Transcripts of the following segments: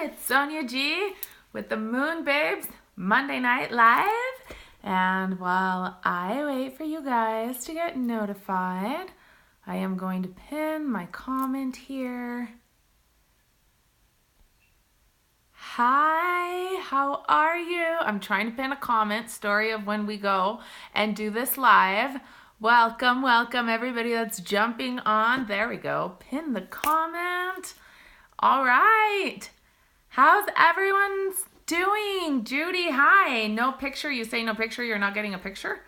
It's Sonia G with the MoonBabes Monday Night Live. And while I wait for you guys to get notified, I am going to pin my comment here. Hi, how are you? I'm trying to pin a comment, story of when we go and do this live. Welcome everybody that's jumping on. There we go, pin the comment. All right, how's everyone doing? Judy, hi. No picture, you say no picture, you're not getting a picture?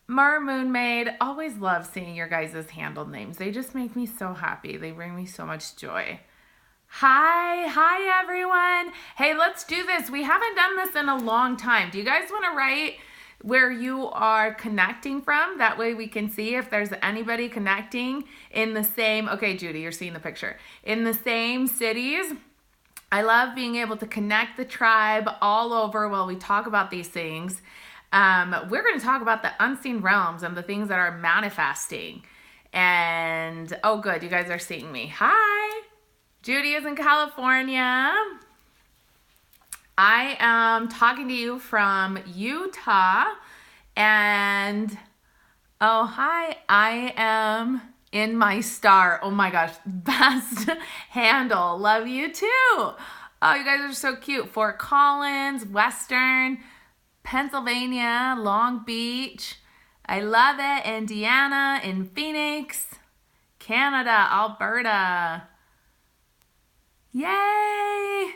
MoonMaid, always love seeing your guys' handle names. They just make me so happy. They bring me so much joy. Hi everyone. Hey, let's do this. We haven't done this in a long time. Do you guys want to write where you are connecting from? That way we can see if there's anybody connecting in the same, okay, Judy, you're seeing the picture, in the same cities. I love being able to connect the tribe all over while we talk about these things. We're going to talk about the unseen realms and the things that are manifesting. And, oh good, you guys are seeing me. Hi. Judy is in California. I am talking to you from Utah. And, oh, hi, I am in my star. Oh my gosh, best handle. Love you too. Oh, you guys are so cute. Fort Collins, Western, Pennsylvania, Long Beach. I love it. Indiana, in Phoenix, Canada, Alberta. Yay!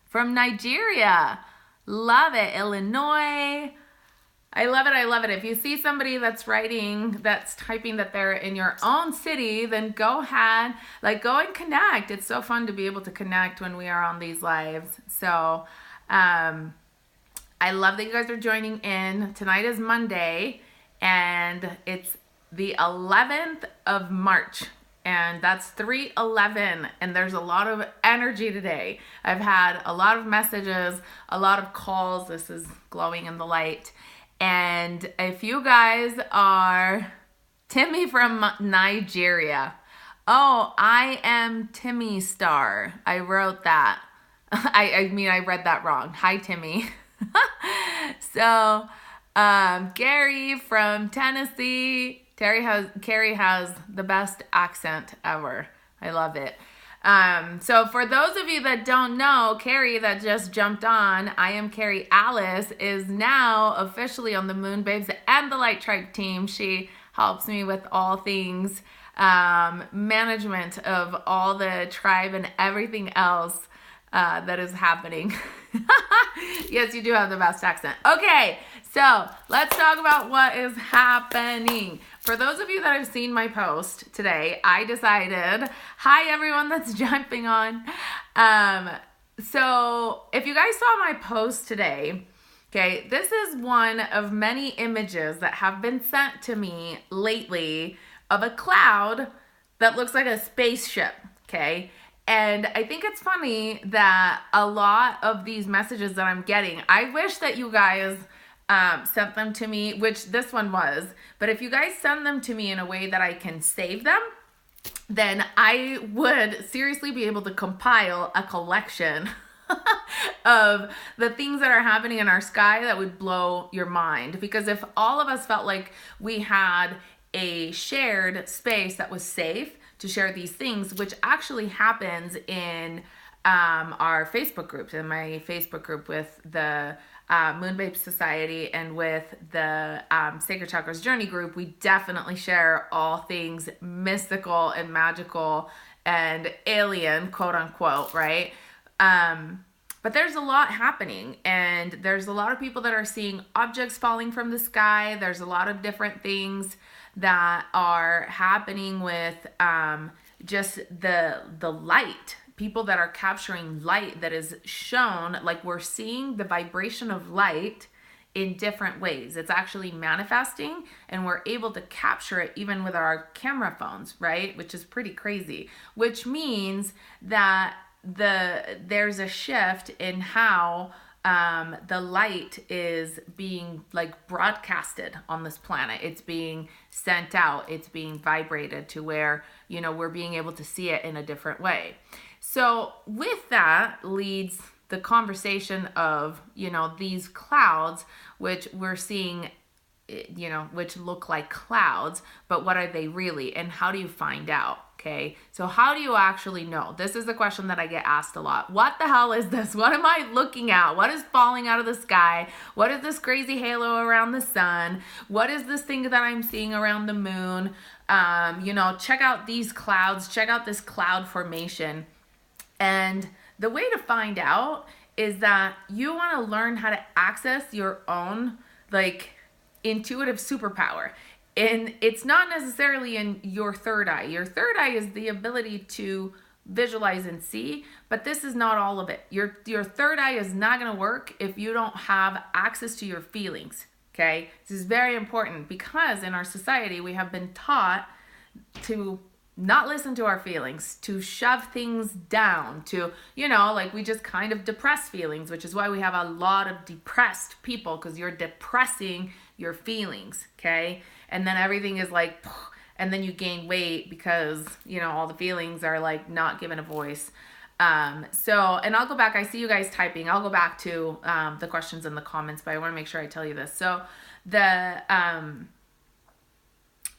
From Nigeria. Love it. Illinois. I love it. If you see somebody that's writing, that's typing that they're in your own city, then go ahead, go and connect. It's so fun to be able to connect when we are on these lives. So, I love that you guys are joining in. Tonight is Monday, and it's the 11th of March. And that's 3/11, and there's a lot of energy today. I've had a lot of messages, a lot of calls. This is glowing in the light. And if you guys are Timmy from Nigeria, oh, I am Timmy Star. I wrote that. I read that wrong. Hi, Timmy. So, Gary from Tennessee. Carrie has the best accent ever. I love it. So for those of you that don't know, Carrie that just jumped on, I am Carrie Alice, is now officially on the MoonBabes and the Light Tribe team. She helps me with all things management of all the tribe and everything else that is happening. Yes, you do have the best accent. Okay, so let's talk about what is happening. For those of you that have seen my post today, I decided, hi everyone that's jumping on. So if you guys saw my post today, okay, this is one of many images that have been sent to me lately of a cloud that looks like a spaceship, okay? And I think it's funny that a lot of these messages that I'm getting, I wish that you guys sent them to me, which this one was, but if you guys send them to me in a way that I can save them, then I would seriously be able to compile a collection of the things that are happening in our sky that would blow your mind. Because if all of us felt like we had a shared space that was safe to share these things, which actually happens in our Facebook groups, in my Facebook group with the MoonBabes Society and with the Sacred Chakras Journey group, we definitely share all things mystical and magical and alien, quote unquote, right? But there's a lot happening, and there's a lot of people that are seeing objects falling from the sky. There's a lot of different things that are happening with just the light. People that are capturing light that is shown, like we're seeing the vibration of light in different ways. It's actually manifesting, and we're able to capture it even with our camera phones, right? Which is pretty crazy, which means that there's a shift in how the light is being like broadcasted on this planet. It's being sent out. It's being vibrated to where, you know, we're being able to see it in a different way. So with that leads the conversation of, you know, these clouds, which we're seeing, you know, which look like clouds, but what are they really? And how do you find out? Okay, so how do you actually know? This is the question that I get asked a lot. What the hell is this? What am I looking at? What is falling out of the sky? What is this crazy halo around the sun? What is this thing that I'm seeing around the moon? You know, check out these clouds. Check out this cloud formation. And the way to find out is that you want to learn how to access your own, like, intuitive superpower. And it's not necessarily in your third eye. Your third eye is the ability to visualize and see, but this is not all of it. Your third eye is not going to work if you don't have access to your feelings, okay? This is very important because in our society, we have been taught to not listen to our feelings, to shove things down, to, you know, like we just kind of depress feelings, which is why we have a lot of depressed people, because you're depressing your feelings, okay? And then everything is like, and then you gain weight because, you know, all the feelings are like not given a voice. So, and I'll go back, I see you guys typing, I'll go back to the questions in the comments, but I want to make sure I tell you this. So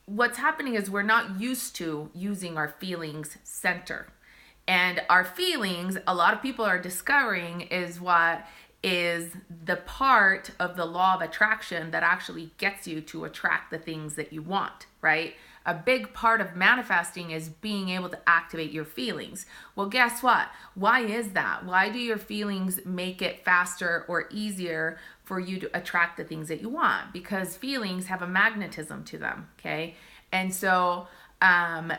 what's happening is we're not used to using our feelings center. And our feelings, a lot of people are discovering, is what is the part of the law of attraction that actually gets you to attract the things that you want, right? A big part of manifesting is being able to activate your feelings. Well, guess what? Why is that? Why do your feelings make it faster or easier for you to attract the things that you want? Because feelings have a magnetism to them, okay? And so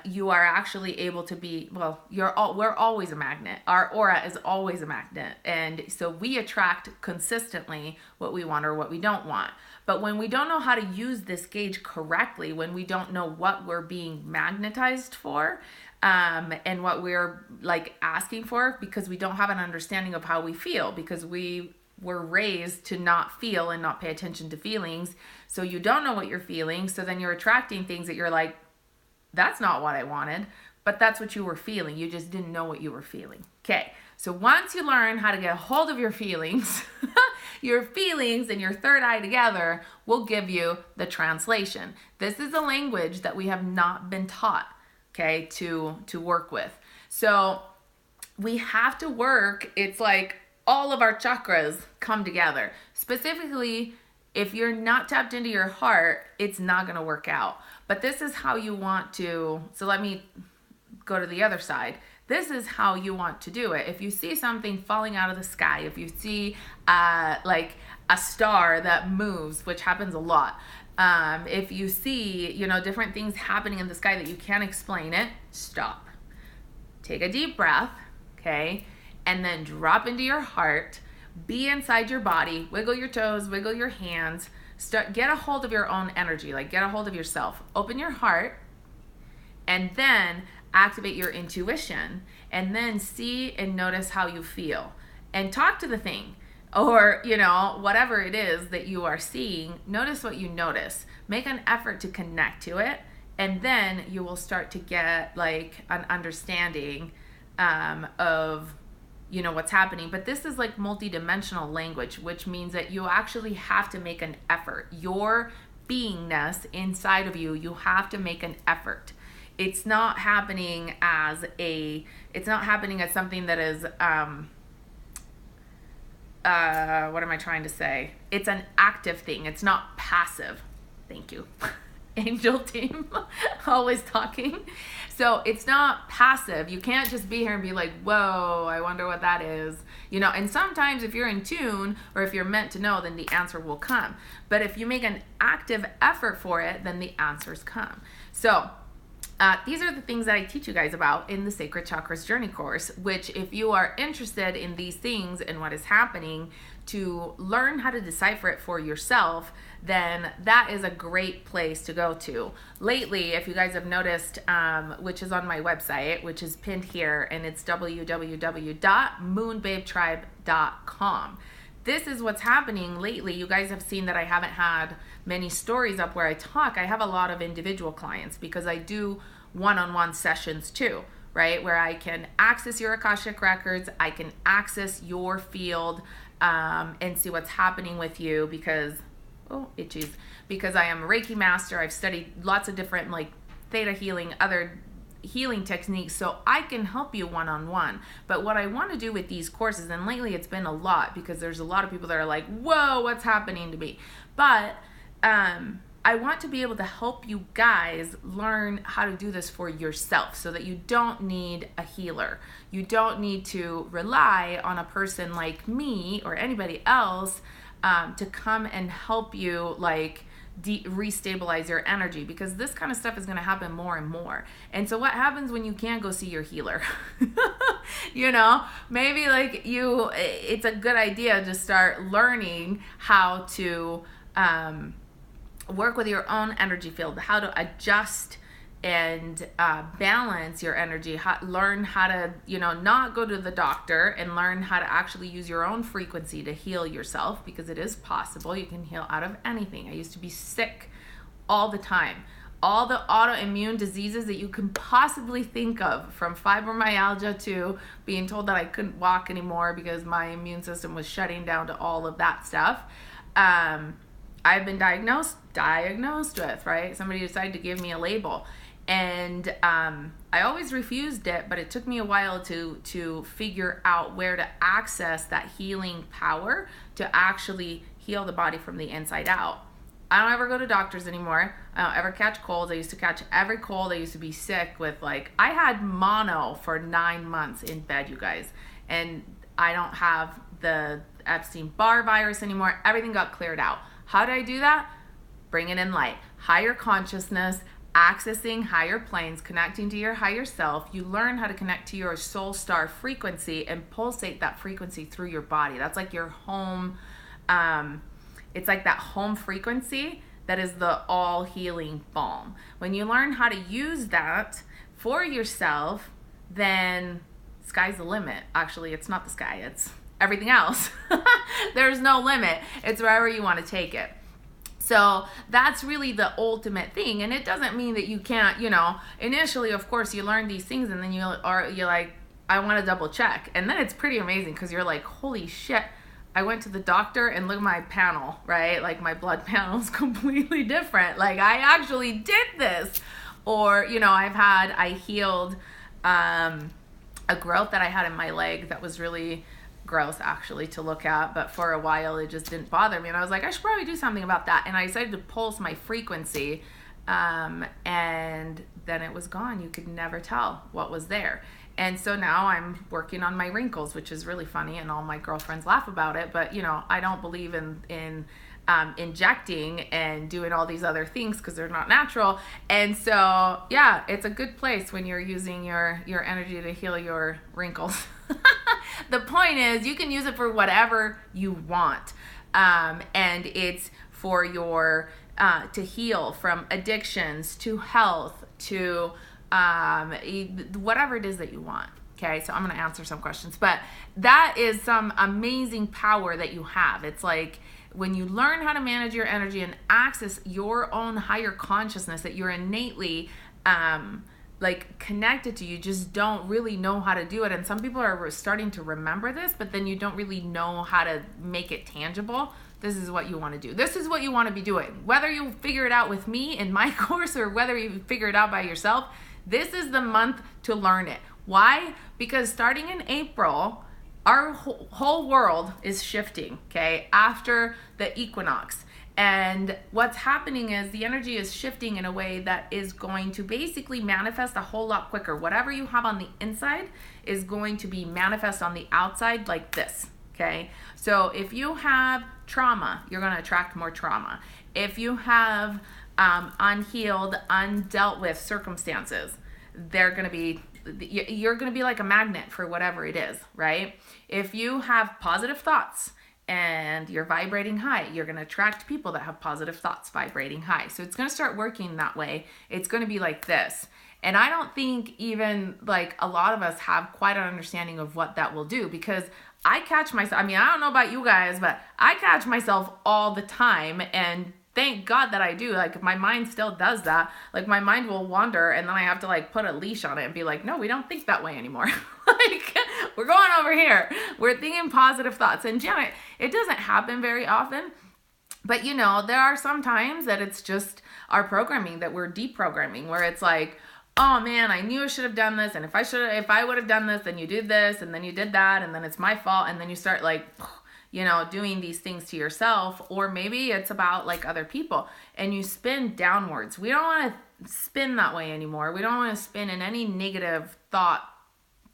you are actually able to be, well, we're always a magnet. Our aura is always a magnet. And so we attract consistently what we want or what we don't want. But when we don't know how to use this gauge correctly, when we don't know what we're being magnetized for, and what we're like asking for, because we don't have an understanding of how we feel, because we were raised to not feel and not pay attention to feelings. So you don't know what you're feeling. So then you're attracting things that you're like, that's not what I wanted, but that's what you were feeling. You just didn't know what you were feeling. Okay, so once you learn how to get a hold of your feelings, your feelings and your third eye together will give you the translation. This is a language that we have not been taught, okay, to work with. So we have to work, it's like all of our chakras come together. Specifically, if you're not tapped into your heart, it's not going to work out. But this is how you want to, so let me go to the other side. This is how you want to do it. If you see something falling out of the sky, if you see like a star that moves, which happens a lot, if you see, you know, different things happening in the sky that you can't explain it, stop. Take a deep breath, okay? And then drop into your heart. Be inside your body, wiggle your toes, wiggle your hands, get a hold of your own energy, like get a hold of yourself. Open your heart and then activate your intuition and then see and notice how you feel and talk to the thing or, you know, whatever it is that you are seeing. Notice what you notice. Make an effort to connect to it, and then you will start to get like an understanding of, you know, what's happening. But this is like multidimensional language, which means that you actually have to make an effort. Your beingness inside of you, you have to make an effort. It's not happening as something that is, what am I trying to say? It's an active thing. It's not passive. Thank you. Angel team, always talking. So it's not passive. You can't just be here and be like, whoa, I wonder what that is. You know, and sometimes if you're in tune or if you're meant to know, then the answer will come. But if you make an active effort for it, then the answers come. So these are the things that I teach you guys about in the Sacred Chakras Journey course, which if you are interested in these things and what is happening to learn how to decipher it for yourself, then that is a great place to go to. Lately, if you guys have noticed, which is on my website, which is pinned here, and it's www.moonbabetribe.com. this is what's happening lately. You guys have seen that I haven't had many stories up where I talk. I have a lot of individual clients because I do one-on-one sessions too, right? Where I can access your Akashic records, I can access your field, and see what's happening with you because, oh, itchies, because I am a Reiki master. I've studied lots of different like theta healing, other healing techniques, so I can help you one-on-one. But what I want to do with these courses, and lately it's been a lot because there's a lot of people that are like, whoa, what's happening to me? But I want to be able to help you guys learn how to do this for yourself so that you don't need a healer. You don't need to rely on a person like me or anybody else to come and help you like restabilize your energy, because this kind of stuff is going to happen more and more. And so what happens when you can't go see your healer? You know, maybe like it's a good idea to start learning how to work with your own energy field, how to adjust and balance your energy, learn how to, not go to the doctor, and learn how to actually use your own frequency to heal yourself, because it is possible. You can heal out of anything. I used to be sick all the time. All the autoimmune diseases that you can possibly think of, from fibromyalgia to being told that I couldn't walk anymore because my immune system was shutting down, to all of that stuff. I've been diagnosed with, right? Somebody decided to give me a label. And I always refused it, but it took me a while to figure out where to access that healing power to actually heal the body from the inside out. I don't ever go to doctors anymore. I don't ever catch colds. I used to catch every cold. I used to be sick with I had mono for 9 months in bed, you guys. And I don't have the Epstein-Barr virus anymore. Everything got cleared out. How did I do that? Bringing in light, higher consciousness, accessing higher planes, connecting to your higher self. You learn how to connect to your soul star frequency and pulsate that frequency through your body. That's like your home, it's like that home frequency that is the all healing balm. When you learn how to use that for yourself, then sky's the limit. Actually, it's not the sky, it's everything else. There's no limit. It's wherever you want to take it. So that's really the ultimate thing. And it doesn't mean that you can't, initially, of course, you learn these things and then you're like, I want to double check. And then it's pretty amazing because you're like, holy shit, I went to the doctor and look at my panel, right? Like my blood panel is completely different. Like I actually did this. Or, I healed a growth that I had in my leg that was really gross actually to look at, but for a while it just didn't bother me, and I was like, I should probably do something about that, and I decided to pulse my frequency, and then it was gone. You could never tell what was there. And so now I'm working on my wrinkles, which is really funny, and all my girlfriends laugh about it, but I don't believe in injecting and doing all these other things because they're not natural. And so yeah, it's a good place when you're using your energy to heal your wrinkles. The point is, you can use it for whatever you want, and it's for your to heal from addictions, to health, to whatever it is that you want. Okay, so I'm going to answer some questions, but that is some amazing power that you have. It's like when you learn how to manage your energy and access your own higher consciousness that you're innately connected to, you just don't really know how to do it. And some people are starting to remember this, but then you don't really know how to make it tangible. This is what you want to do. This is what you want to be doing. Whether you figure it out with me in my course or whether you figure it out by yourself, this is the month to learn it. Why? Because starting in April, our whole world is shifting, okay, after the equinox. And what's happening is the energy is shifting in a way that is going to basically manifest a whole lot quicker. Whatever you have on the inside is going to be manifest on the outside like this, okay? So if you have trauma, you're going to attract more trauma. If you have unhealed, undealt with circumstances, you're going to be like a magnet for whatever it is, right? If you have positive thoughts and you're vibrating high, you're going to attract people that have positive thoughts vibrating high. So it's going to start working that way. It's going to be like this. And I don't think even a lot of us have quite an understanding of what that will do, because I catch myself, I mean, I don't know about you guys, but I catch myself all the time, and thank God that I do. Like, my mind still does that. Like, my mind will wander, and then I have to like put a leash on it and be like, no, we don't think that way anymore. Like, we're going over here. We're thinking positive thoughts. And Janet, it doesn't happen very often. But you know, there are some times that it's just our programming that we're deprogramming, where it's like, oh man, I knew I should have done this, and if I would have done this, then you did this, and then you did that, and then it's my fault, and then you start like, you know, doing these things to yourself. Or maybe it's about like other people, and you spin downwards. We don't want to spin that way anymore. We don't want to spin in any negative thought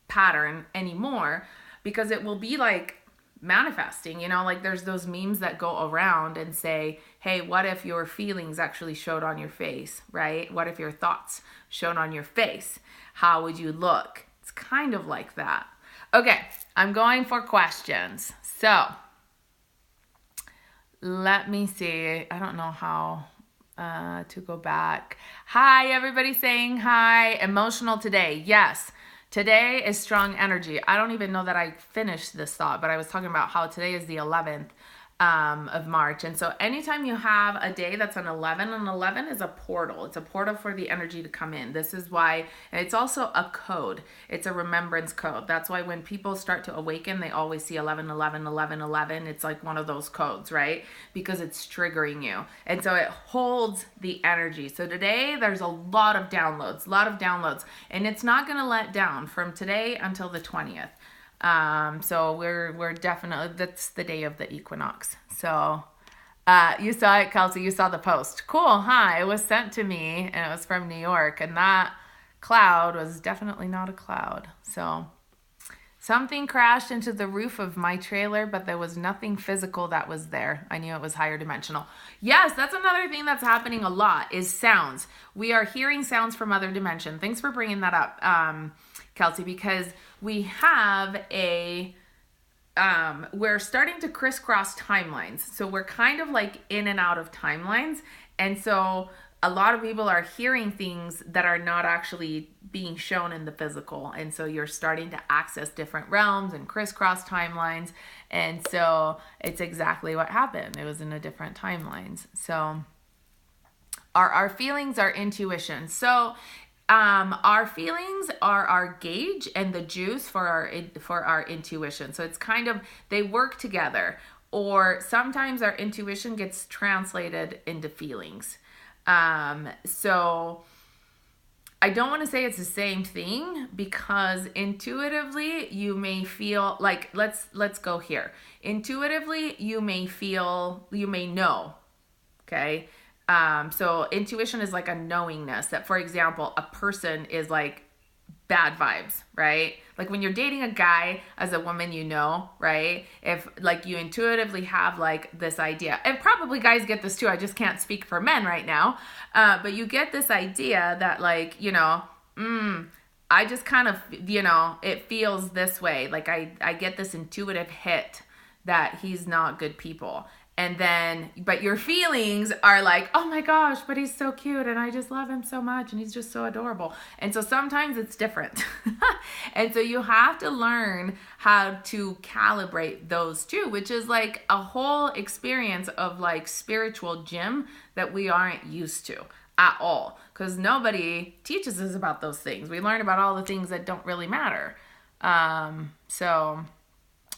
pattern anymore, because it will be like manifesting, you know, like there's those memes that go around and say, hey, what if your feelings actually showed on your face, right? What if your thoughts showed on your face? How would you look? It's kind of like that. Okay, I'm going for questions. So let me see. I don't know how to go back. Hi, everybody saying hi. Emotional today. Yes. Today is strong energy. I don't even know that I finished this thought, but I was talking about how today is the 11th of March. And so anytime you have a day that's an 11, and 11 is a portal. It's a portal for the energy to come in. This is why, and it's also a code. It's a remembrance code. That's why when people start to awaken, they always see 11, 11, 11, 11. It's like one of those codes, right? Because it's triggering you. And so it holds the energy. So today there's a lot of downloads, and it's not going to let down from today until the 20th. So we're definitely, that's the day of the equinox. So, you saw it, Kelsey, you saw the post. Cool. Huh? It was sent to me, and it was from New York, and that cloud was definitely not a cloud. So something crashed into the roof of my trailer, but there was nothing physical that was there. I knew it was higher dimensional. Yes, that's another thing that's happening a lot is sounds. We are hearing sounds from other dimension. Thanks for bringing that up, Kelsey, because we have we're starting to crisscross timelines. So we're kind of like in and out of timelines. And so a lot of people are hearing things that are not actually being shown in the physical. And so you're starting to access different realms and crisscross timelines. And so it's exactly what happened. It was in a different timelines. So our feelings are intuition. So our feelings are our gauge and the juice for our intuition. So it's kind of, they work together, or sometimes our intuition gets translated into feelings. So I don't want to say it's the same thing, because intuitively you may feel like, let's go here. Intuitively you may know. Okay. So intuition is like a knowingness that, for example, a person is like bad vibes, right? Like when you're dating a guy as a woman, you know, right? If like you intuitively have like this idea, and probably guys get this too, I just can't speak for men right now. But you get this idea that like, you know, I just kind of, you know, it feels this way. Like I get this intuitive hit that he's not good people. And then, but your feelings are like, oh my gosh, but he's so cute and I just love him so much and he's just so adorable. And so sometimes it's different. And so you have to learn how to calibrate those two, which is like a whole experience of like spiritual gym that we aren't used to at all. Because nobody teaches us about those things. We learn about all the things that don't really matter.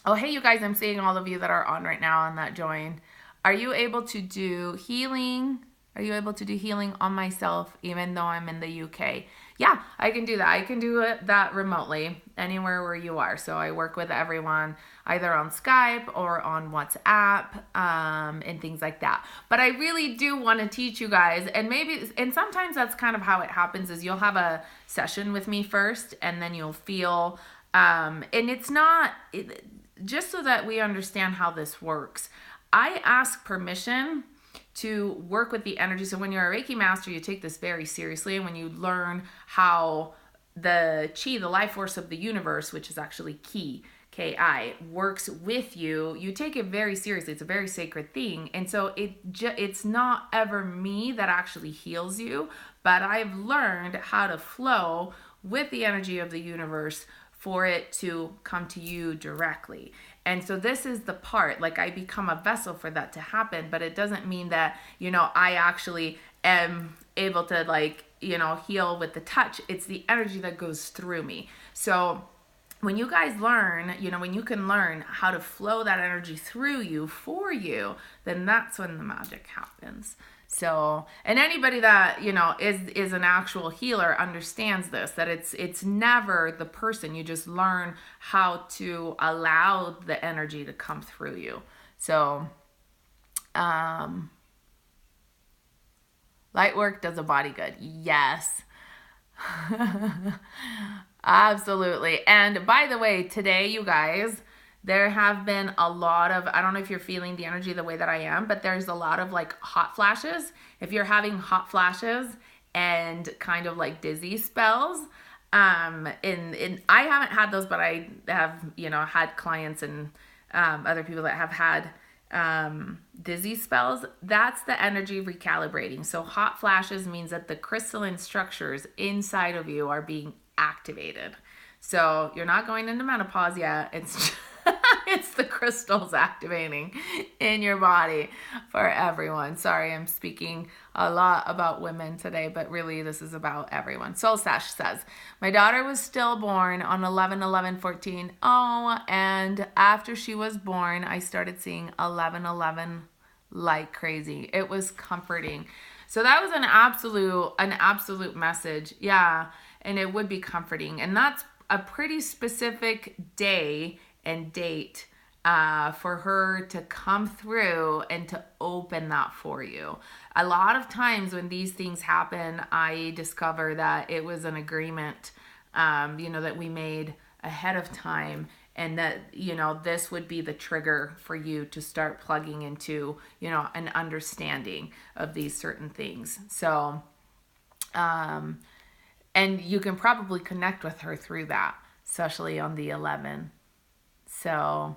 Oh, hey, you guys, I'm seeing all of you that are on right now and that joined. Are you able to do healing? Are you able to do healing on myself even though I'm in the UK? Yeah, I can do that. I can do that remotely anywhere where you are. So I work with everyone either on Skype or on WhatsApp and things like that. But I really do want to teach you guys, and sometimes that's kind of how it happens is you'll have a session with me first and then you'll feel, and it's not... just so that we understand how this works, I ask permission to work with the energy. So when you're a Reiki master, you take this very seriously. And when you learn how the chi, the life force of the universe, which is actually ki, Ki, works with you, you take it very seriously. It's a very sacred thing. And so it's not ever me that actually heals you, but I've learned how to flow with the energy of the universe for it to come to you directly. And so this is the part, like I become a vessel for that to happen, but it doesn't mean that, I actually am able to like, heal with the touch. It's the energy that goes through me. So when you guys learn, when you can learn how to flow that energy through you for you, then that's when the magic happens. So, and anybody that, is an actual healer understands this, that it's never the person. You just learn how to allow the energy to come through you. So, light work does a body good. Yes. Absolutely. And by the way, today, you guys, there have been a lot of, I don't know if you're feeling the energy the way that I am, but there's a lot of like hot flashes. If you're having hot flashes and kind of like dizzy spells, I haven't had those, but I have, had clients and other people that have had dizzy spells. That's the energy recalibrating. So hot flashes means that the crystalline structures inside of you are being activated. So you're not going into menopause yet. It's it's the crystals activating in your body for everyone. Sorry, I'm speaking a lot about women today, but really this is about everyone. Soul Sash says, my daughter was stillborn on 11/11/14. Oh, and after she was born, I started seeing 11/11 like crazy. It was comforting. So that was an absolute message. Yeah, and it would be comforting. And that's a pretty specific day and date for her to come through and to open that for you. A lot of times when these things happen, I discover that it was an agreement, that we made ahead of time, and that, this would be the trigger for you to start plugging into, an understanding of these certain things. So, and you can probably connect with her through that, especially on the 11. So,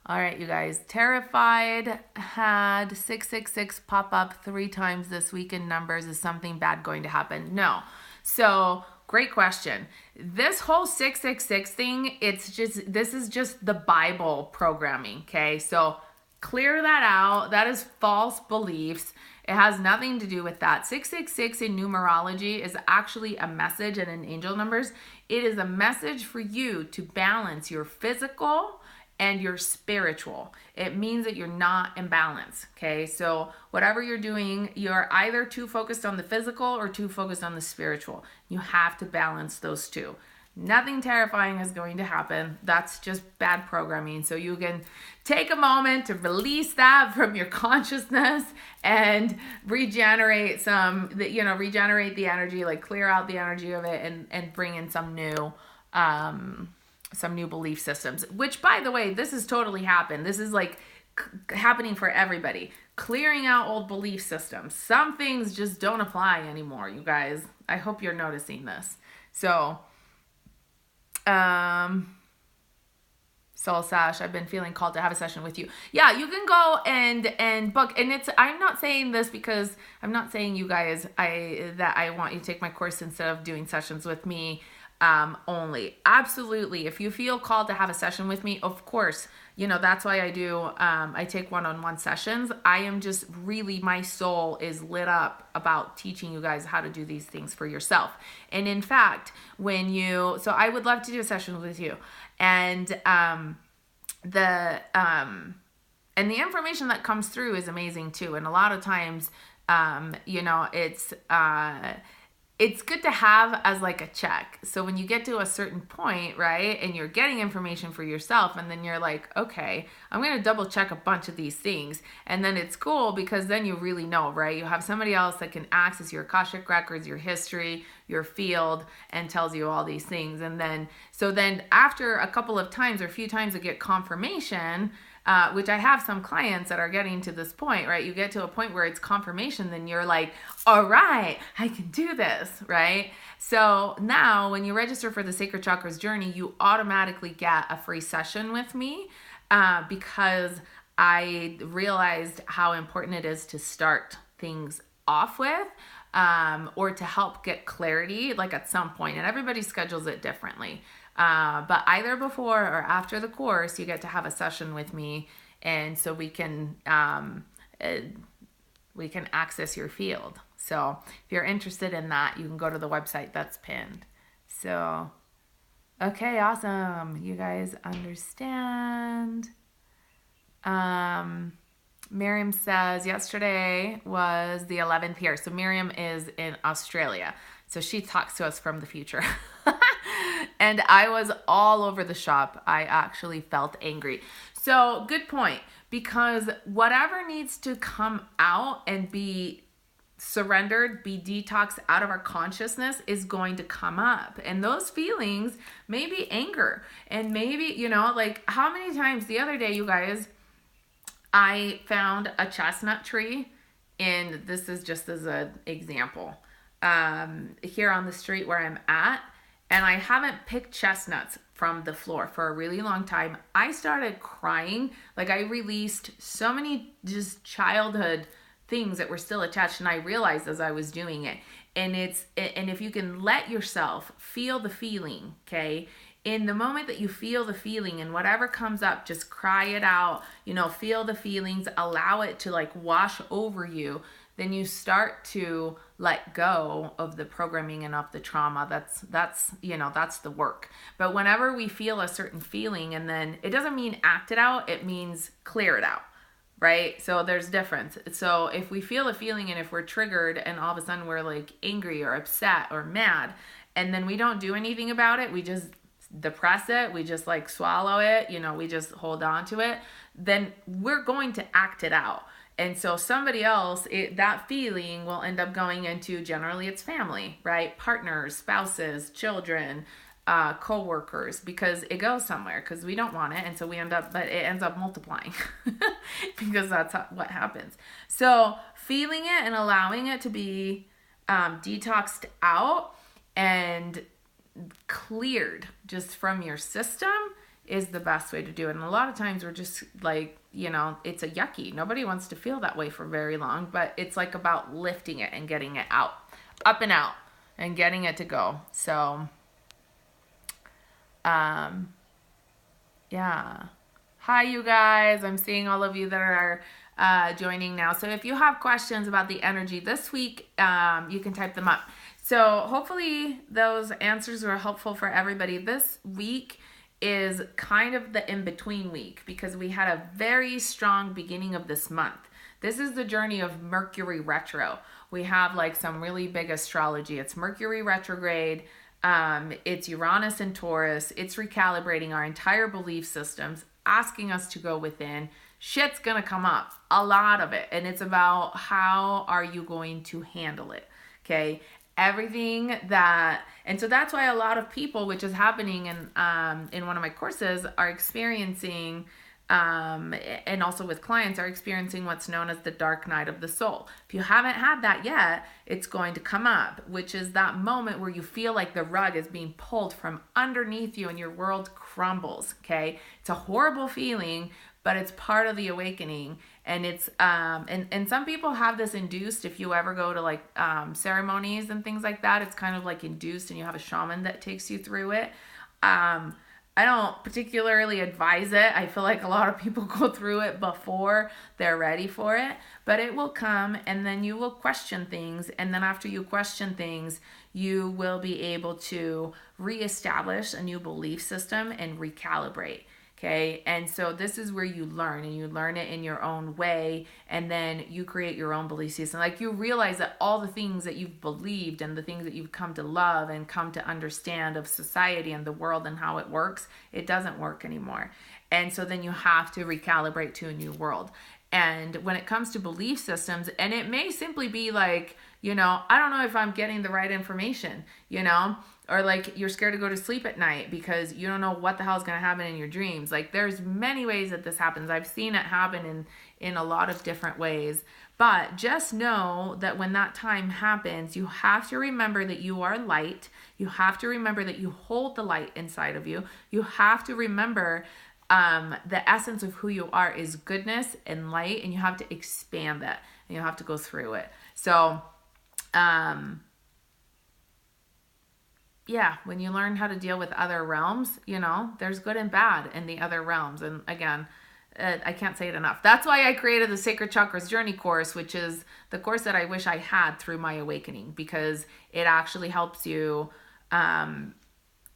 all right, you guys. Terrified had 666 pop up 3 times this week in numbers. Is something bad going to happen? No. So, great question. This whole 666 thing, this is just the Bible programming, okay? So, clear that out. That is false beliefs. It has nothing to do with that. 666 in numerology is actually a message, and in angel numbers, it is a message for you to balance your physical and your spiritual. It means that you're not in balance, okay? So whatever you're doing, you're either too focused on the physical or too focused on the spiritual. You have to balance those two. Nothing terrifying is going to happen. That's just bad programming. So you can take a moment to release that from your consciousness and regenerate regenerate the energy, like clear out the energy of it and bring in some new belief systems, which, by the way, this has totally happened. This is like happening for everybody. Clearing out old belief systems. Some things just don't apply anymore, you guys. I hope you're noticing this. So, Soul Sash, I've been feeling called to have a session with you. Yeah, you can go and book. And I'm not saying this because I'm not saying you guys, that I want you to take my course instead of doing sessions with me only. Absolutely. If you feel called to have a session with me, of course, that's why I do, I take one-on-one sessions. I am just really, my soul is lit up about teaching you guys how to do these things for yourself. And in fact, so I would love to do a session with you. And, the information that comes through is amazing too. And a lot of times, it's good to have as like a check. So when you get to a certain point, right, and you're getting information for yourself, and then you're like, okay, I'm going to double check a bunch of these things. And then it's cool because then you really know, right? You have somebody else that can access your Akashic records, your history, your field, and tells you all these things. And then, after a couple of times or a few times to get confirmation, which I have some clients that are getting to this point, right? You get to a point where it's confirmation, then you're like, all right, I can do this, right? So now when you register for the Sacred Chakras Journey, you automatically get a free session with me because I realized how important it is to start things off with or to help get clarity, like at some point, and everybody schedules it differently. But either before or after the course, you get to have a session with me, and so we can access your field. So if you're interested in that, you can go to the website that's pinned. So, okay, awesome. You guys understand. Miriam says yesterday was the 11th here. So Miriam is in Australia. So she talks to us from the future. And I was all over the shop. I actually felt angry. So good point, because whatever needs to come out and be surrendered, be detoxed out of our consciousness is going to come up. And those feelings, maybe anger, and maybe, like how many times the other day, you guys, I found a chestnut tree, and this is just as an example, here on the street where I'm at, and I haven't picked chestnuts from the floor for a really long time. I started crying. Like, I released so many just childhood things that were still attached, and I realized as I was doing it. And if you can let yourself feel the feeling, okay? In the moment that you feel the feeling and whatever comes up, just cry it out, feel the feelings, allow it to like wash over you. Then you start to let go of the programming and of the trauma. That's the work. But whenever we feel a certain feeling, and then it doesn't mean act it out, it means clear it out, right? So there's difference. So if we feel a feeling and if we're triggered and all of a sudden we're like angry or upset or mad, and then we don't do anything about it, we just depress it, we just like swallow it, we just hold on to it, then we're going to act it out. And so somebody else, that feeling will end up going into, generally it's family, right? Partners, spouses, children, co-workers, because it goes somewhere, because we don't want it. And so but it ends up multiplying because that's what happens. So feeling it and allowing it to be detoxed out and cleared just from your system is the best way to do it. And a lot of times we're just like, it's a yucky. Nobody wants to feel that way for very long, but it's like about lifting it and getting it out, up and out, and getting it to go. So, yeah. Hi, you guys. I'm seeing all of you that are joining now. So if you have questions about the energy this week, you can type them up. So hopefully those answers were helpful for everybody. This week is kind of the in-between week, because we had a very strong beginning of this month. This is the journey of Mercury retro. We have like some really big astrology. It's Mercury retrograde. It's Uranus and Taurus. It's recalibrating our entire belief systems, asking us to go within. Shit's gonna come up, a lot of it. And it's about how are you going to handle it, okay? Everything that, and so that's why a lot of people, which is happening in one of my courses, are experiencing, and also with clients, are experiencing what's known as the dark night of the soul. If you haven't had that yet, it's going to come up, which is that moment where you feel like the rug is being pulled from underneath you and your world crumbles, okay? It's a horrible feeling, but it's part of the awakening. And it's, and some people have this induced. If you ever go to like ceremonies and things like that, it's kind of like induced, and you have a shaman that takes you through it. I don't particularly advise it. I feel like a lot of people go through it before they're ready for it, but it will come, and then you will question things. And then after you question things, you will be able to reestablish a new belief system and recalibrate. Okay. And so this is where you learn, and you learn it in your own way. And then you create your own belief system. Like, you realize that all the things that you've believed and the things that you've come to love and come to understand of society and the world and how it works, it doesn't work anymore. And so then you have to recalibrate to a new world. And when it comes to belief systems, and it may simply be like, I don't know if I'm getting the right information, or like you're scared to go to sleep at night because you don't know what the hell is going to happen in your dreams. Like, there's many ways that this happens. I've seen it happen in a lot of different ways. But just know that when that time happens, you have to remember that you are light. You have to remember that you hold the light inside of you. You have to remember the essence of who you are is goodness and light, and you have to expand that, and you have to go through it. So yeah, when you learn how to deal with other realms, there's good and bad in the other realms. And again, I can't say it enough. That's why I created the Sacred Chakras Journey course, which is the course that I wish I had through my awakening, because it actually helps you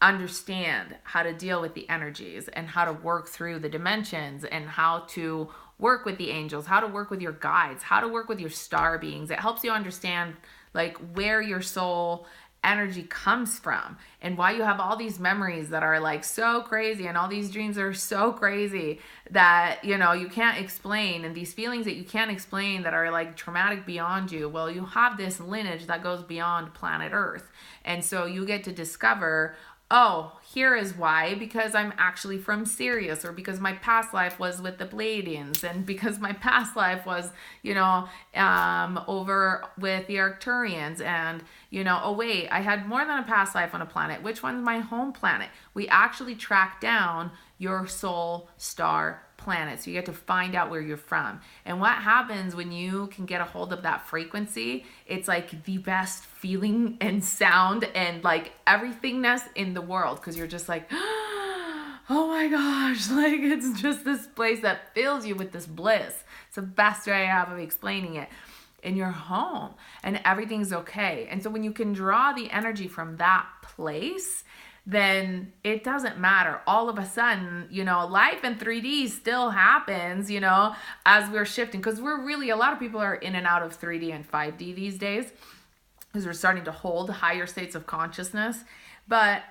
understand how to deal with the energies and how to work through the dimensions and how to work with the angels, how to work with your guides, how to work with your star beings. It helps you understand like where your soul energy comes from and why you have all these memories that are like so crazy and all these dreams are so crazy that you can't explain, and these feelings that you can't explain that are like traumatic beyond you. Well, you have this lineage that goes beyond planet Earth, and so you get to discover, oh, here is why, because I'm actually from Sirius, or because my past life was with the Pleiadians, and because my past life was, over with the Arcturians, and, oh wait, I had more than a past life on a planet. Which one's my home planet? We actually track down your soul star planet, so you get to find out where you're from. And what happens when you can get a hold of that frequency, it's like the best feeling and sound and like everythingness in the world, because you're just like, oh my gosh, like it's just this place that fills you with this bliss. It's the best way I have of explaining it. In your home, and everything's okay. And so when you can draw the energy from that place, then it doesn't matter. All of a sudden, life in 3D still happens, as we're shifting, because a lot of people are in and out of 3D and 5D these days, because we're starting to hold higher states of consciousness. But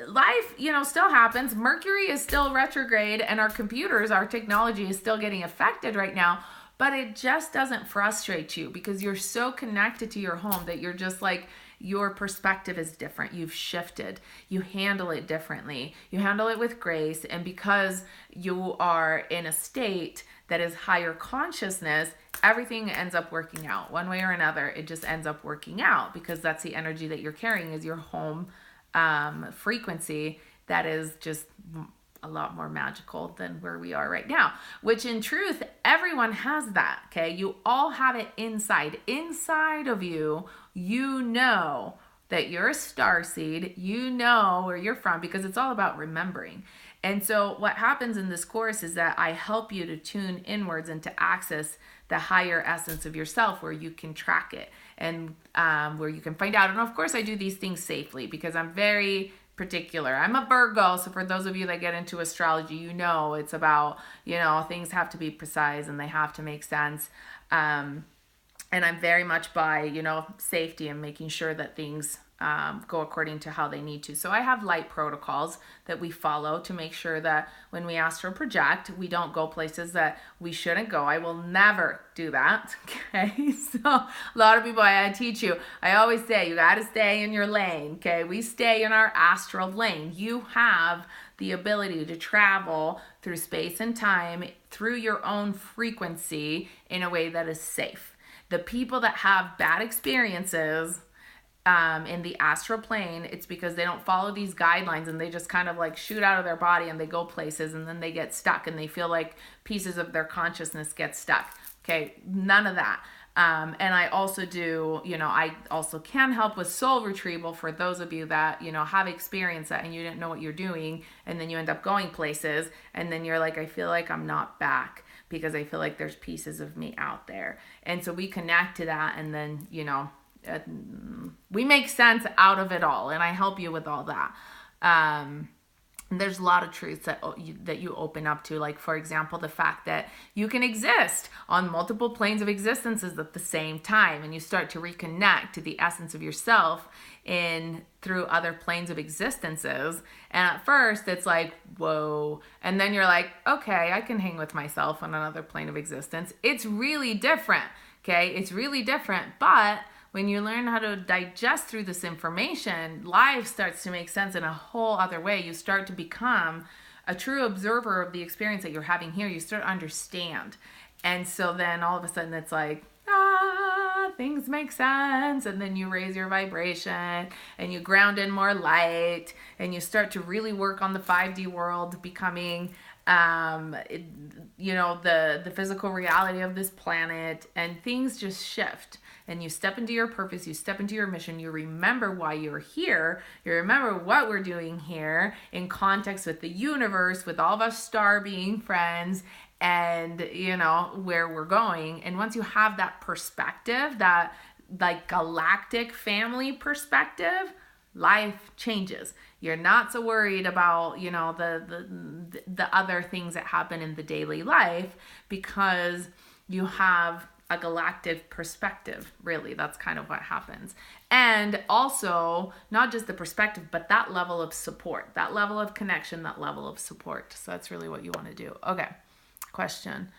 life, still happens. Mercury is still retrograde, and our computers, our technology is still getting affected right now. But it just doesn't frustrate you, because you're so connected to your home that you're just like, your perspective is different. You've shifted. You handle it differently. You handle it with grace. And because you are in a state that is higher consciousness, everything ends up working out one way or another. It just ends up working out, because that's the energy that you're carrying, is your home frequency that is just a lot more magical than where we are right now, which in truth, everyone has that. Okay. You all have it inside of you. That you're a starseed, where you're from, because it's all about remembering. And so what happens in this course is that I help you to tune inwards and to access the higher essence of yourself, where you can track it and where you can find out. And of course I do these things safely, because I'm very particular. I'm a Virgo, so for those of you that get into astrology, it's about, things have to be precise and they have to make sense. And I'm very much by, safety and making sure that things go according to how they need to. So I have light protocols that we follow to make sure that when we astral project, we don't go places that we shouldn't go. I will never do that. Okay. So a lot of people, I teach you, I always say, you got to stay in your lane. Okay. We stay in our astral lane. You have the ability to travel through space and time through your own frequency in a way that is safe. The people that have bad experiences in the astral plane, it's because they don't follow these guidelines, and they just kind of like shoot out of their body and they go places, and then they get stuck, and they feel like pieces of their consciousness get stuck. Okay, none of that. And I also do, I also can help with soul retrieval for those of you that, have experienced that and you didn't know what you're doing, and then you end up going places, and then you're like, I feel like I'm not back, because I feel like there's pieces of me out there. And so we connect to that, and then, we make sense out of it all, and I help you with all that. There's a lot of truths that you open up to, like, for example, the fact that you can exist on multiple planes of existences at the same time, and you start to reconnect to the essence of yourself through other planes of existences. And at first it's like, whoa. And then you're like, okay, I can hang with myself on another plane of existence. It's really different. Okay. It's really different. But when you learn how to digest through this information, life starts to make sense in a whole other way. You start to become a true observer of the experience that you're having here. You start to understand. And so then all of a sudden it's like, things make sense. And then you raise your vibration and you ground in more light, and you start to really work on the 5D world, becoming, the physical reality of this planet, and things just shift. and you step into your purpose, you step into your mission, you remember why you're here, you remember what we're doing here in context with the universe, with all of us star being friends, and you know where we're going. And once you have that perspective, that like galactic family perspective, life changes. You're not so worried about, you know, the other things that happen in the daily life, because you have a galactic perspective. Really, that's kind of what happens. And also, not just the perspective, but that level of support, that level of connection, that level of support. So that's really what you want to do. Okay, question.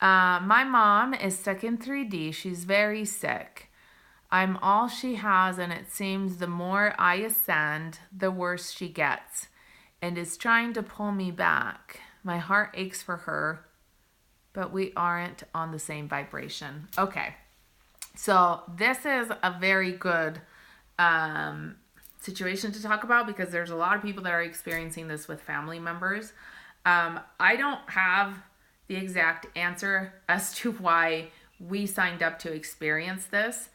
My mom is stuck in 3D. She's very sick. I'm all she has, and it seems the more I ascend, the worse she gets, and is trying to pull me back. My heart aches for her, but we aren't on the same vibration. Okay, so this is a very good situation to talk about, because there's a lot of people that are experiencing this with family members. I don't have the exact answer as to why we signed up to experience this.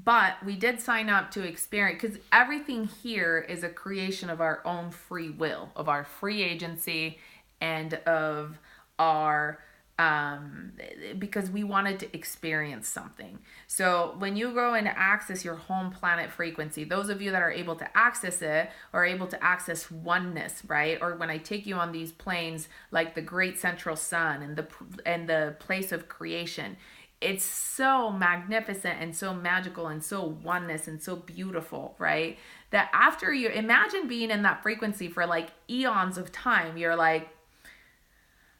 But we did sign up to experience, because everything here is a creation of our own free will, of our free agency, and of our, because we wanted to experience something. So when you go and access your home planet frequency, those of you that are able to access it are able to access oneness, right? Or when I take you on these planes, like the great central sun and the place of creation, it's so magnificent and so magical and so oneness and so beautiful, right? That after you imagine being in that frequency for like eons of time, you're like,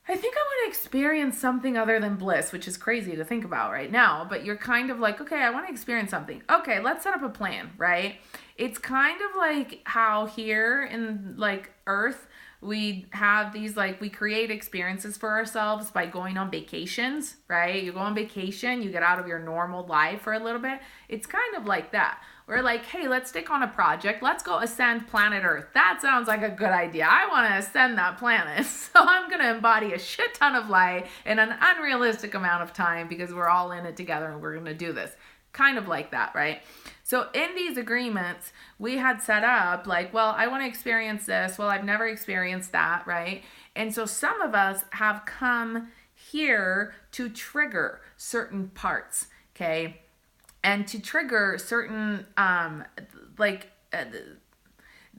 I think I want to experience something other than bliss, which is crazy to think about right now. But you're kind of like, okay, I want to experience something. Okay, let's set up a plan, right? It's kind of like how here in like Earth, we have these, like, we create experiences for ourselves by going on vacations, right? You go on vacation, you get out of your normal life for a little bit. It's kind of like that. We're like, hey, let's stick on a project. Let's go ascend planet Earth. That sounds like a good idea. I want to ascend that planet. So I'm going to embody a shit ton of light in an unrealistic amount of time, because we're all in it together and we're going to do this. Kind of like that, right? So in these agreements, we had set up like, well, I want to experience this. Well, I've never experienced that, right? And so some of us have come here to trigger certain parts, okay? And to trigger certain,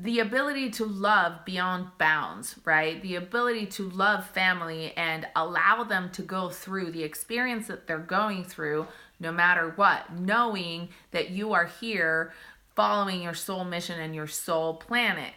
the ability to love beyond bounds, right? The ability to love family and allow them to go through the experience that they're going through, no matter what, knowing that you are here following your soul mission and your soul planet.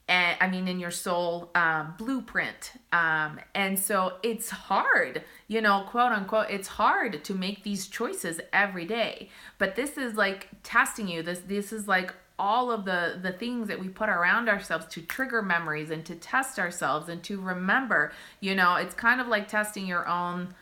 And I mean, in your soul blueprint. And so it's hard, you know, quote unquote, it's hard to make these choices every day. But this is like testing you. This is like all of the things that we put around ourselves to trigger memories and to test ourselves and to remember, you know, it's kind of like testing your own,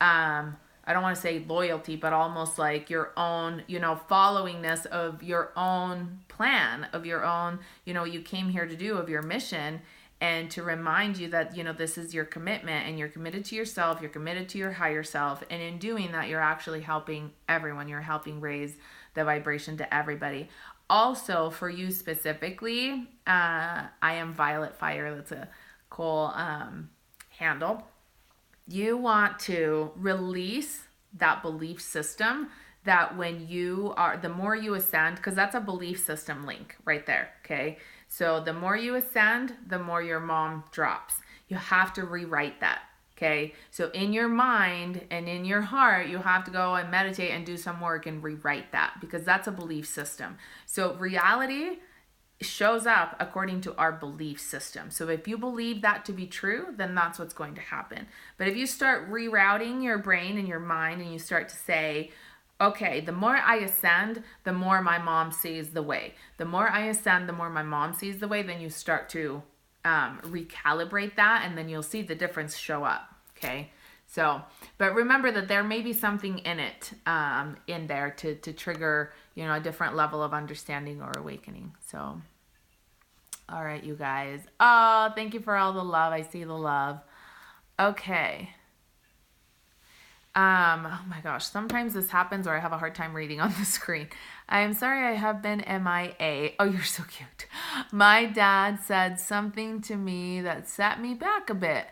I don't want to say loyalty, but almost like your own, you know, followingness of your own plan, of your own, you know, you came here to do, of your mission, and to remind you that, you know, this is your commitment and you're committed to yourself, you're committed to your higher self. And in doing that, you're actually helping everyone. You're helping raise the vibration to everybody. Also, for you specifically, I am Violet Fire. That's a cool handle. You want to release that belief system that when you are, the more you ascend, because that's a belief system link right there, okay? So the more you ascend, the more your mom drops. You have to rewrite that, okay? So in your mind and in your heart, you have to go and meditate and do some work and rewrite that, because that's a belief system. So reality shows up according to our belief system. So if you believe that to be true, then that's what's going to happen. But if you start rerouting your brain and your mind and you start to say, okay, the more I ascend, the more my mom sees the way. The more I ascend, the more my mom sees the way, then you start to recalibrate that, and then you'll see the difference show up, okay? So, but remember that there may be something in it, in there to trigger, you know, a different level of understanding or awakening. So, all right, you guys. Oh, thank you for all the love. I see the love. Okay. Oh my gosh, sometimes this happens or I have a hard time reading on the screen. I am sorry I have been MIA. Oh, you're so cute. My dad said something to me that set me back a bit.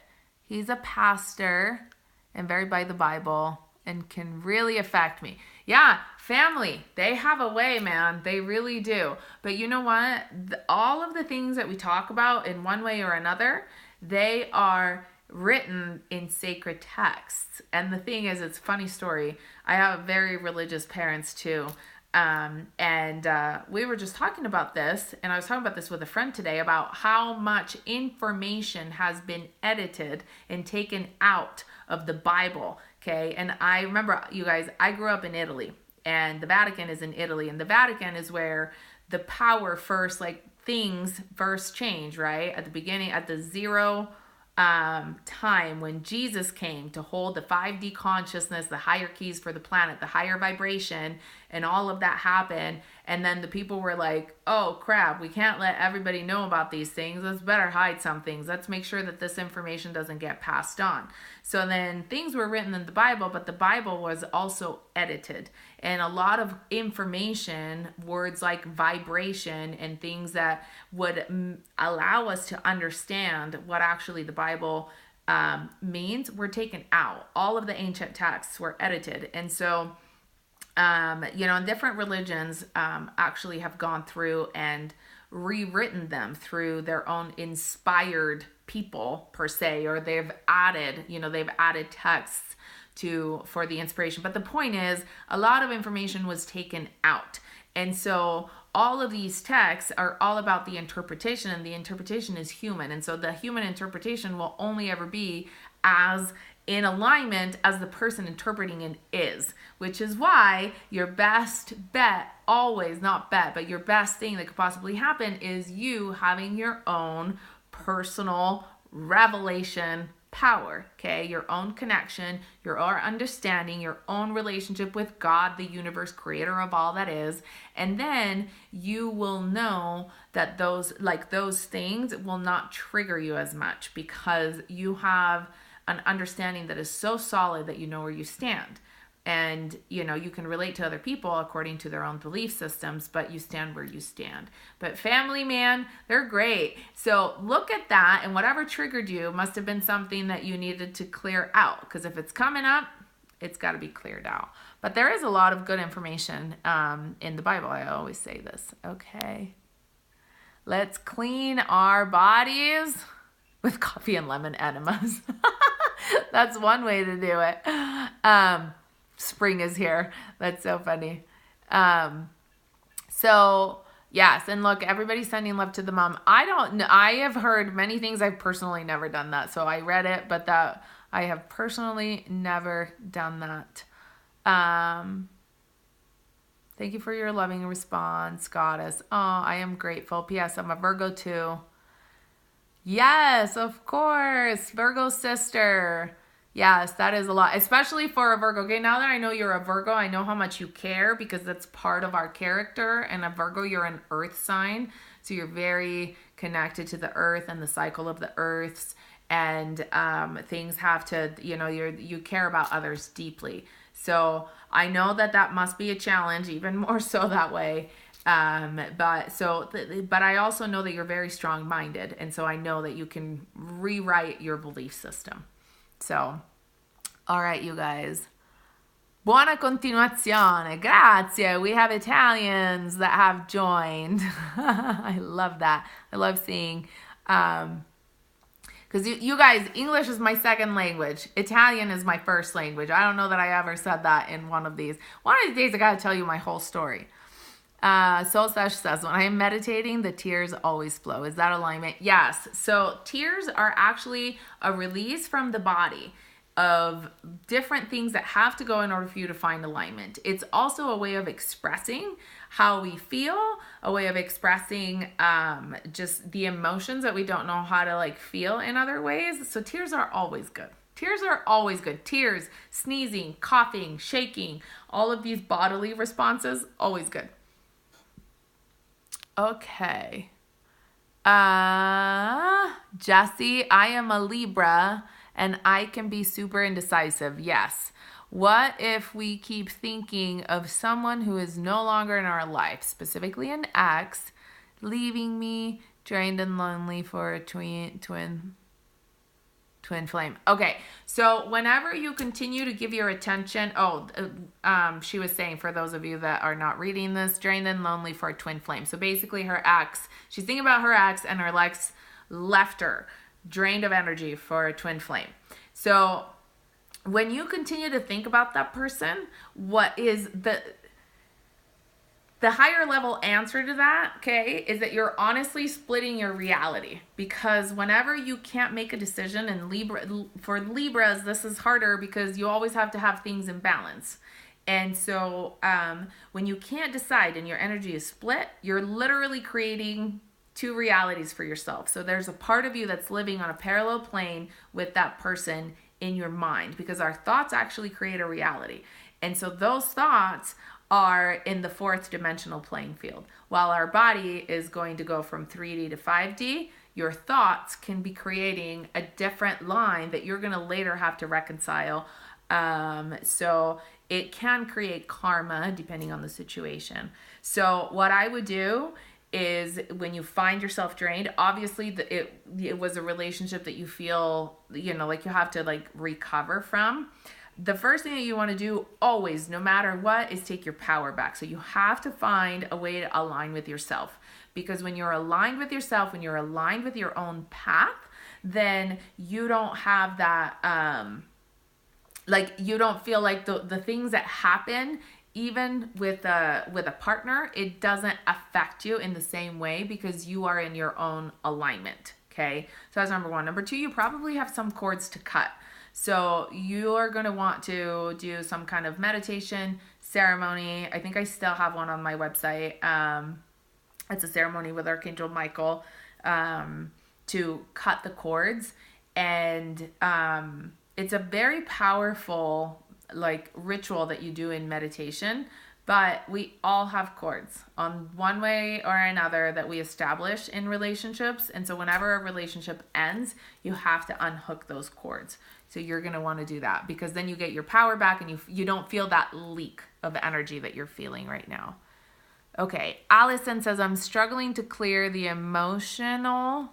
He's a pastor and very by the Bible and can really affect me. Yeah, family, they have a way, man. They really do. But you know what? All of the things that we talk about in one way or another, they are written in sacred texts. And the thing is, it's a funny story. I have very religious parents too. We were just talking about this, and I was talking about this with a friend today about how much information has been edited and taken out of the Bible. Okay. And I remember, you guys, I grew up in Italy, and the Vatican is in Italy, and the Vatican is where the power first, like things first change, right? At the beginning, at the zero time when Jesus came to hold the 5D consciousness, the hierarchies for the planet, the higher vibration, and all of that happened. And then the people were like, oh crap, we can't let everybody know about these things. Let's better hide some things. Let's make sure that this information doesn't get passed on. So then things were written in the Bible, but the Bible was also edited. And a lot of information, words like vibration and things that would allow us to understand what actually the Bible means, were taken out. All of the ancient texts were edited. And so, different religions actually have gone through and rewritten them through their own inspired people per se, or they've added texts for the inspiration. But the point is, a lot of information was taken out. And so all of these texts are all about the interpretation, and the interpretation is human. And so the human interpretation will only ever be as in alignment as the person interpreting it is, which is why your best bet, always, not bet, but your best thing that could possibly happen is you having your own personal revelation power, okay? Your own connection, your own understanding, your own relationship with God, the universe, creator of all that is. And then you will know that those things will not trigger you as much, because you have an understanding that is so solid that you know where you stand. And, you can relate to other people according to their own belief systems, but you stand where you stand. But family, man, they're great. So look at that, and whatever triggered you must have been something that you needed to clear out. Because if it's coming up, it's got to be cleared out. But there is a lot of good information in the Bible. I always say this. Okay. Let's clean our bodies with coffee and lemon enemas. That's one way to do it. Spring is here. That's so funny. So yes, and look, everybody's sending love to the mom. I have heard many things. I've personally never done that. So I read it, but that I have personally never done that. Thank you for your loving response, Goddess. Oh, I am grateful. P.S. I'm a Virgo too. Yes, of course. Virgo sister. Yes, that is a lot, especially for a Virgo. Okay, now that I know you're a Virgo, I know how much you care, because that's part of our character. And a Virgo, you're an earth sign. So you're very connected to the earth and the cycle of the earths. And things have to, you care about others deeply. So I know that must be a challenge, even more so that way. But I also know that you're very strong-minded. And so I know that you can rewrite your belief system. So, all right, you guys. Buona continuazione. Grazie. We have Italians that have joined. I love that. I love seeing, because you guys, English is my second language. Italian is my first language. I don't know that I ever said that in one of these. One of these days, I got to tell you my whole story. Soul says, when I am meditating, the tears always flow. Is that alignment? Yes. So tears are actually a release from the body of different things that have to go in order for you to find alignment. It's also a way of expressing how we feel, a way of expressing just the emotions that we don't know how to feel in other ways. So tears are always good. Tears are always good. Tears, sneezing, coughing, shaking, all of these bodily responses, always good. Okay. Jessie, I am a Libra and I can be super indecisive. Yes. What if we keep thinking of someone who is no longer in our life, specifically an ex, leaving me drained and lonely for a twin flame? Okay, so whenever you continue to give your attention, she was saying, for those of you that are not reading this, drained and lonely for a twin flame. So basically her ex, she's thinking about her ex, and her ex left her, drained of energy for a twin flame. So when you continue to think about that person, what is the higher level answer to that, okay, is that you're honestly splitting your reality. Because whenever you can't make a decision, and for Libras, this is harder because you always have to have things in balance. And so when you can't decide and your energy is split, you're literally creating two realities for yourself. So there's a part of you that's living on a parallel plane with that person in your mind, because our thoughts actually create a reality. And so those thoughts are in the fourth dimensional playing field. While our body is going to go from 3D to 5D, your thoughts can be creating a different line that you're going to later have to reconcile. So it can create karma depending on the situation. So what I would do is, when you find yourself drained, obviously it was a relationship that you feel, like you have to recover from. The first thing that you want to do always, no matter what, is take your power back. So you have to find a way to align with yourself. Because when you're aligned with yourself, when you're aligned with your own path, then you don't have that, you don't feel like the things that happen, even with a partner, it doesn't affect you in the same way because you are in your own alignment, okay? So that's number one. Number two, you probably have some cords to cut. So you are going to want to do some kind of meditation ceremony. I think I still have one on my website. It's a ceremony with Archangel Michael to cut the cords. And it's a very powerful ritual that you do in meditation. But we all have cords on one way or another that we establish in relationships. And so whenever a relationship ends, you have to unhook those cords. So you're going to want to do that, because then you get your power back and you don't feel that leak of energy that you're feeling right now. Okay, Allison says, I'm struggling to clear the emotional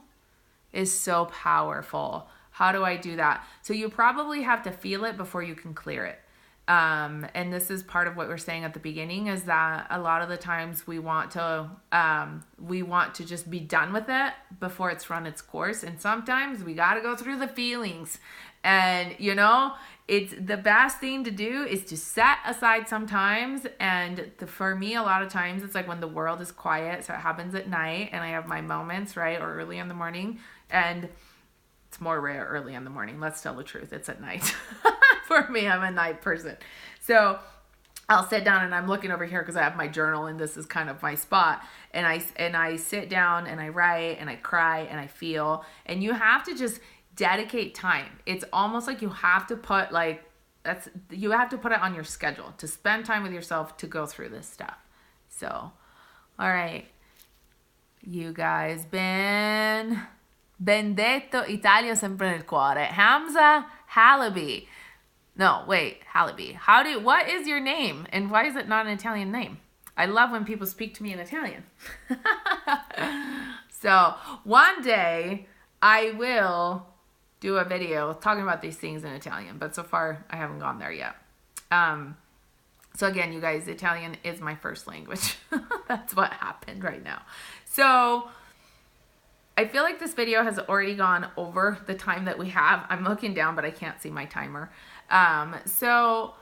is so powerful. How do I do that? So you probably have to feel it before you can clear it. And this is part of what we're saying at the beginning, is that a lot of the times we want to just be done with it before it's run its course. And sometimes we got to go through the feelings. And, it's the best thing to do is to set aside sometimes. And for me, a lot of times it's when the world is quiet. So it happens at night and I have my moments, right? Or early in the morning. And it's more rare early in the morning. Let's tell the truth. It's at night. For me, I'm a night person. So I'll sit down and I'm looking over here because I have my journal and this is kind of my spot. And I sit down and I write and I cry and I feel. And you have to just dedicate time. It's almost like you have to put you have to put it on your schedule to spend time with yourself to go through this stuff. So, all right. You guys, Bendetto Italia sempre nel cuore. Hamza Halaby. No, wait, Halaby. What is your name? And why is it not an Italian name? I love when people speak to me in Italian. So one day I will do a video talking about these things in Italian, but so far I haven't gone there yet. So again, you guys, Italian is my first language. That's what happened right now. So I feel like this video has already gone over the time that we have. I'm looking down, but I can't see my timer. So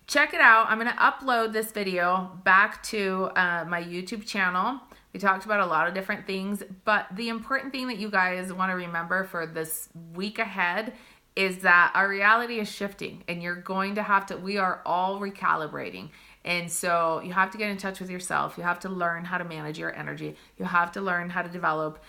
check it out. I'm going to upload this video back to my YouTube channel. We talked about a lot of different things, but the important thing that you guys want to remember for this week ahead is that our reality is shifting, and you're going to have to, we are all recalibrating. And so you have to get in touch with yourself. You have to learn how to manage your energy. You have to learn how to develop